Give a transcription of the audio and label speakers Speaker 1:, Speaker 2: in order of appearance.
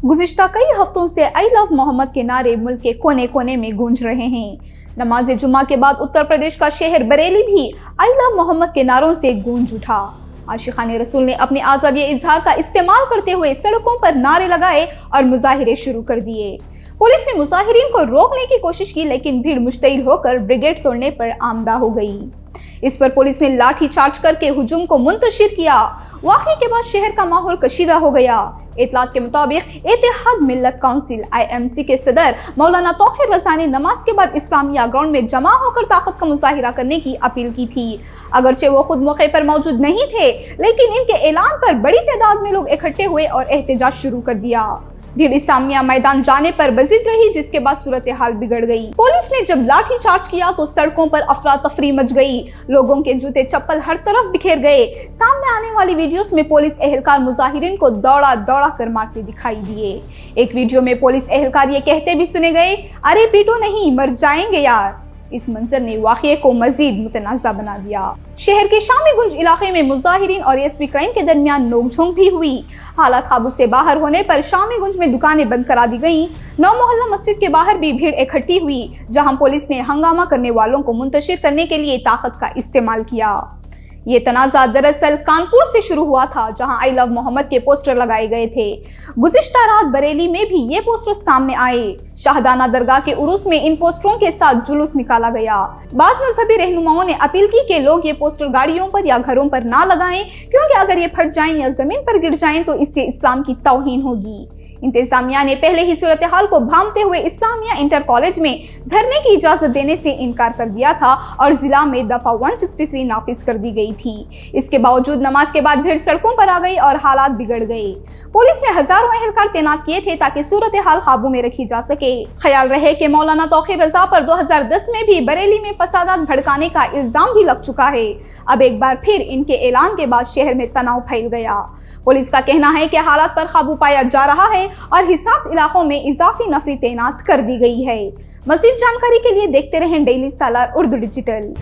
Speaker 1: गुज़िश्ता कई हफ्तों से आई लव मोहम्मद के नारे मुल्क के कोने कोने में गूंज रहे हैं। नमाज जुमा के बाद उत्तर प्रदेश का शहर बरेली भी आई लव मोहम्मद के नारों से गूंज उठा। आशिकाने रसूल ने अपनी आज़ादी इजहार का इस्तेमाल करते हुए सड़कों पर नारे लगाए और मुजाहिरे शुरू कर दिए। पुलिस ने मुजाहिरीन को रोकने की कोशिश की, लेकिन भीड़ मुश्तइल होकर ब्रिगेड तोड़ने पर आमदा हो गई। इस पर पुलिस ने लाठी चार्ज करके हुजूम को मुंतशिर किया। वाक़े के बाद शहर का माहौल कशीदा हो गया। इतलात के मुताबिक इत्तेहाद मिल्लत काउंसिल IMC के सदर मौलाना तौक़ीर रज़ा ने नमाज के बाद इस्लामिया ग्राउंड में जमा होकर ताकत का मुजाहिरा करने की अपील की थी। अगरचे वो खुद मौके पर मौजूद नहीं थे, लेकिन इनके ऐलान पर बड़ी तादाद में लोग इकट्ठे हुए और एहतजाज शुरू कर दिया। भीड़ इस्लामिया मैदान जाने पर बजिद रही, जिसके बाद सूरत हाल बिगड़ गई। पुलिस ने जब लाठी चार्ज किया तो सड़कों पर अफरा तफरी मच गई। लोगों के जूते चप्पल हर तरफ बिखेर गए। सामने आने वाली वीडियोस में पुलिस एहलकार मुजाहिरीन को दौड़ा दौड़ा कर मारते दिखाई दिए। एक वीडियो में पुलिस एहलकार ये कहते भी सुने गए, अरे पीटो नहीं, मर जाएंगे यार। इस मंजर ने वाक़ये को मजीद मुतनाज़ा बना दिया। शहर के शामीगुंज इलाके में मुजाहिरीन और ASP क्राइम के दरमियान नोकझोंक भी हुई। हालात काबू से बाहर होने पर शामीगुंज में दुकानें बंद करा दी गईं। 9 मोहल्ला मस्जिद के बाहर भी भीड़ इकट्ठी हुई, जहां पुलिस ने हंगामा करने वालों को मुंतशिर करने के लिए ताकत का इस्तेमाल किया। ये तनाज़ा दरअसल कानपुर से शुरू हुआ था, जहां आई लव मोहम्मद के पोस्टर लगाए गए थे। गुज़िश्ता रात बरेली में भी ये पोस्टर सामने आए। शाहदाना दरगाह के उरूस में इन पोस्टरों के साथ जुलूस निकाला गया। बाज़ मजहबी रहनुमाओं ने अपील की कि लोग ये पोस्टर गाड़ियों पर या घरों पर ना लगाएं, क्योंकि अगर ये फट जाएं या जमीन पर गिर जाएं तो इससे इस्लाम की तौहीन होगी। इंतजामिया ने पहले ही सूरत हाल को भांपते हुए इस्लामिया इंटर कॉलेज में धरने की इजाजत देने से इनकार कर दिया था और जिला में दफा 163 नाफिज कर दी गई थी। इसके बावजूद नमाज के बाद भीड़ सड़कों पर आ गई और हालात बिगड़ गए। पुलिस ने हजारों एहलकार तैनात किए थे ताकि सूरत हाल काबू में रखी जा सके। ख्याल रहे कि मौलाना तौक़ीर रज़ा पर 2010 में भी बरेली में फसादात भड़काने का इल्जाम भी लग चुका है। अब एक बार फिर इनके ऐलान के बाद शहर में तनाव फैल गया। पुलिस का कहना है कि हालात पर काबू पाया जा रहा है और हिसास इलाकों में इजाफी नफरी तैनात कर दी गई है। मज़ीद जानकारी के लिए देखते रहें डेली सालार उर्दू डिजिटल।